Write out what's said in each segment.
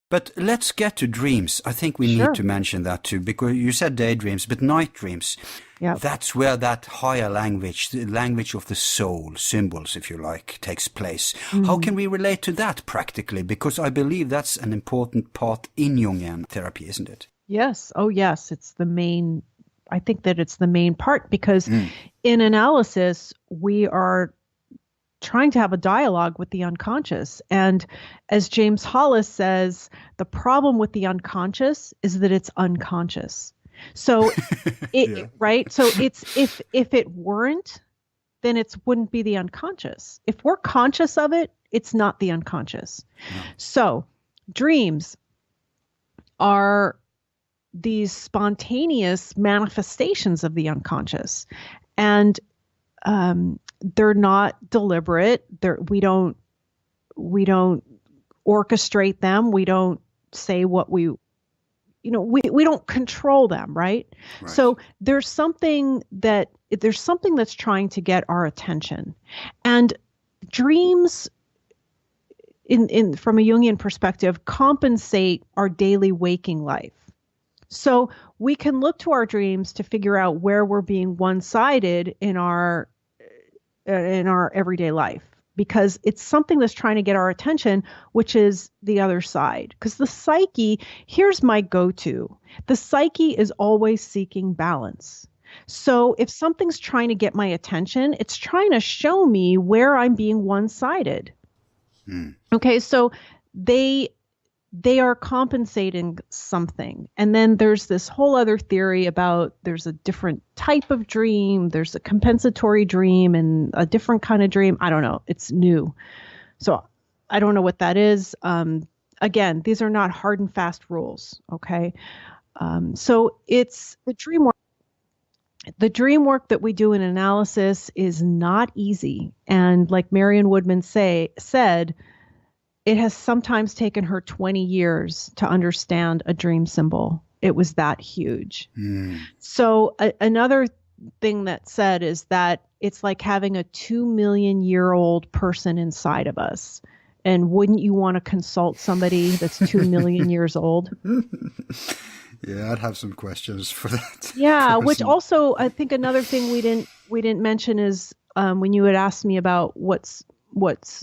But let's get to dreams. I think we need Sure. to mention that too, because you said daydreams, but night dreams, Yep. that's where that higher language, the language of the soul, symbols, if you like, takes place. How Mm. can we relate to that practically? Because I believe that's an important part in Jungian therapy, isn't it? Yes. Oh, yes. I think that it's the main part because Mm. in analysis, we are trying to have a dialogue with the unconscious. And as James Hollis says, the problem with the unconscious is that it's unconscious. So Yeah. right? So it's if it weren't, then it wouldn't be the unconscious. If we're conscious of it, it's not the unconscious. No. So dreams are these spontaneous manifestations of the unconscious. And they're not deliberate. We don't orchestrate them. We don't say what we don't control them, right? Right. So there's something that's trying to get our attention. And dreams in from a Jungian perspective compensate our daily waking life. So we can look to our dreams to figure out where we're being one-sided in our everyday life because it's something that's trying to get our attention, which is the other side. Because the psyche, here's my go-to. The psyche is always seeking balance. So if something's trying to get my attention, it's trying to show me where I'm being one-sided. Okay, so they are compensating something. And then there's this whole other theory about there's a different type of dream, there's a compensatory dream and a different kind of dream. I don't know. It's new. So I don't know what that is. Again, these are not hard and fast rules. Okay. So it's the dream work. The dream work that we do in analysis is not easy. And like Marion Woodman said, it has sometimes taken her 20 years to understand a dream symbol. It was that huge. So another thing that said is that it's like having a 2 million-year-old person inside of us. And wouldn't you want to consult somebody that's 2 million years old? Yeah, I'd have some questions for that. Yeah, which person. also I think another thing we didn't mention is when you had asked me about what's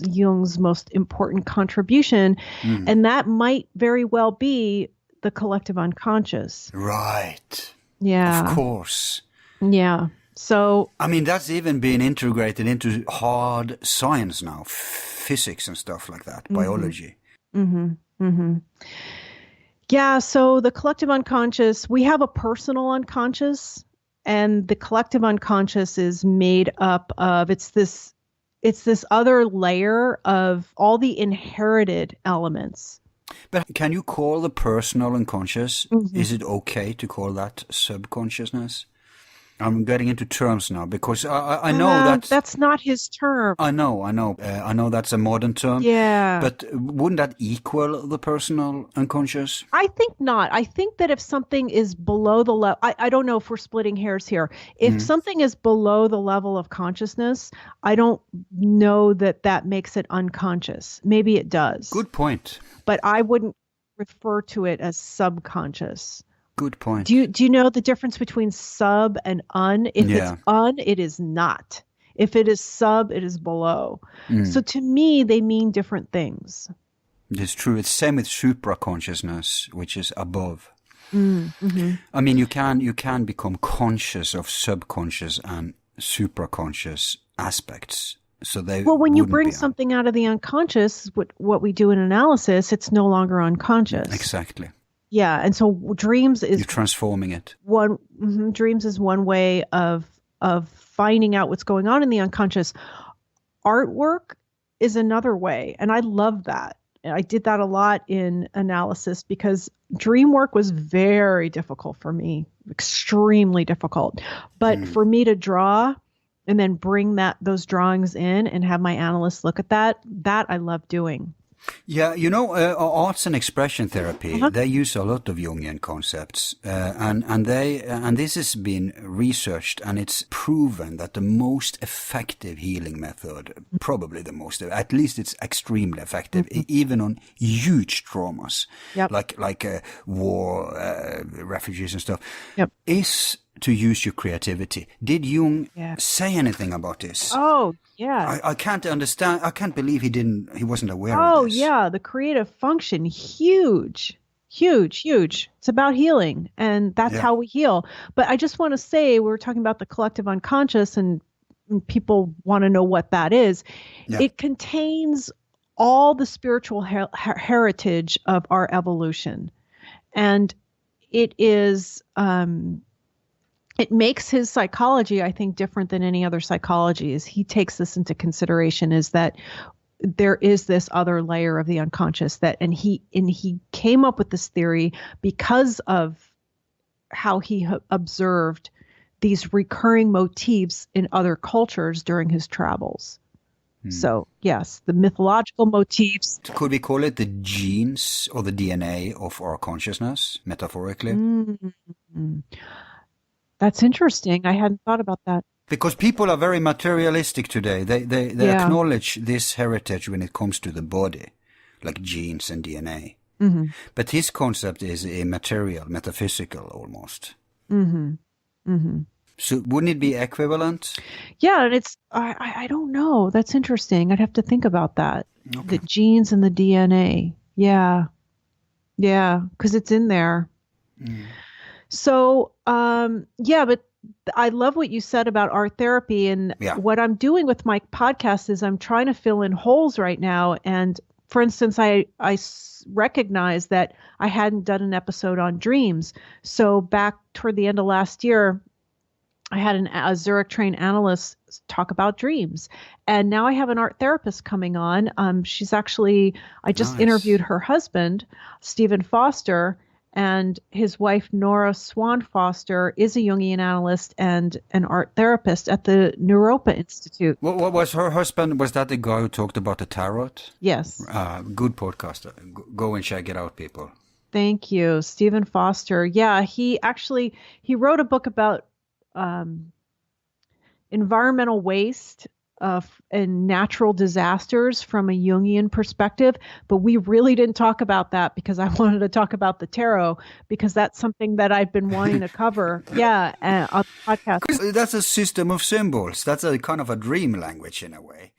Jung's most important contribution, and that might very well be the collective unconscious. Right. Of Yeah. course. Yeah. So, I mean, that's even been integrated into hard science now, physics and stuff like that, biology. yeah, so the collective unconscious, we have a personal unconscious, and the collective unconscious is made up of it's this other layer of all the inherited elements. But can you call the personal unconscious? Is it okay to call that subconsciousness? I'm getting into terms now because I know that's not his term. I know that's a modern term. Yeah. But wouldn't that equal the personal unconscious? I think not. I think that if something is below the level, I don't know if we're splitting hairs here. If something is below the level of consciousness, I don't know that makes it unconscious. Maybe it does. Good point. But I wouldn't refer to it as subconscious. Good point. Do you know the difference between sub and un? If it's un, it is not. If it is sub, it is below. So to me, they mean different things. It's true. It's same with supra-consciousness, which is above. I mean, you can become conscious of subconscious and supraconscious aspects. So when you bring something out of the unconscious, what we do in analysis, it's no longer unconscious. Exactly. Yeah, and so dreams is you're transforming it. Dreams is one way of finding out what's going on in the unconscious. Artwork is another way, and I love that. I did that a lot in analysis because dream work was very difficult for me, extremely difficult. But for me to draw and then bring those drawings in and have my analysts look at that I love doing. Yeah, arts and expression therapy, they use a lot of Jungian concepts, and this has been researched, and it's proven that the most effective healing method, probably the most, at least it's extremely effective, even on huge traumas, like war, refugees and stuff, is to use your creativity. Did Jung say anything about this? Oh, yeah. I can't understand. I can't believe he wasn't aware of this. Oh, yeah. The creative function, huge. It's about healing, and that's how we heal. But I just want to say, we were talking about the collective unconscious, and people want to know what that is. Yeah. It contains all the spiritual heritage of our evolution. And it is... it makes his psychology, I think, different than any other psychology. As he takes this into consideration, is that there is this other layer of the unconscious and he came up with this theory because of how he observed these recurring motifs in other cultures during his travels. So, yes, the mythological motifs. Could we call it the genes or the DNA of our consciousness, metaphorically? Mm-hmm. That's interesting. I hadn't thought about that. Because people are very materialistic today. They acknowledge this heritage when it comes to the body, like genes and DNA. Mm-hmm. But his concept is immaterial, metaphysical almost. Mm-hmm. Mm-hmm. So wouldn't it be equivalent? Yeah, and it's, I don't know. That's interesting. I'd have to think about that. Okay. The genes and the DNA. Yeah. Yeah, because it's in there. Mm. So, but I love what you said about art therapy. And what I'm doing with my podcast is I'm trying to fill in holes right now. And for instance, I recognize that I hadn't done an episode on dreams. So back toward the end of last year, I had a Zurich trained analyst talk about dreams. And now I have an art therapist coming on. She's actually, I just interviewed her husband, Swan-Foster. And his wife, Nora Swan-Foster, is a Jungian analyst and an art therapist at the Europa Institute. What was her husband? Was that the guy who talked about the tarot? Yes. Good podcaster. Go and check it out, people. Thank you. Swan-Foster. Yeah, he wrote a book about environmental waste and natural disasters from a Jungian perspective, but we really didn't talk about that because I wanted to talk about the tarot, because that's something that I've been wanting to cover. On the podcast. That's a system of symbols. That's a kind of a dream language in a way.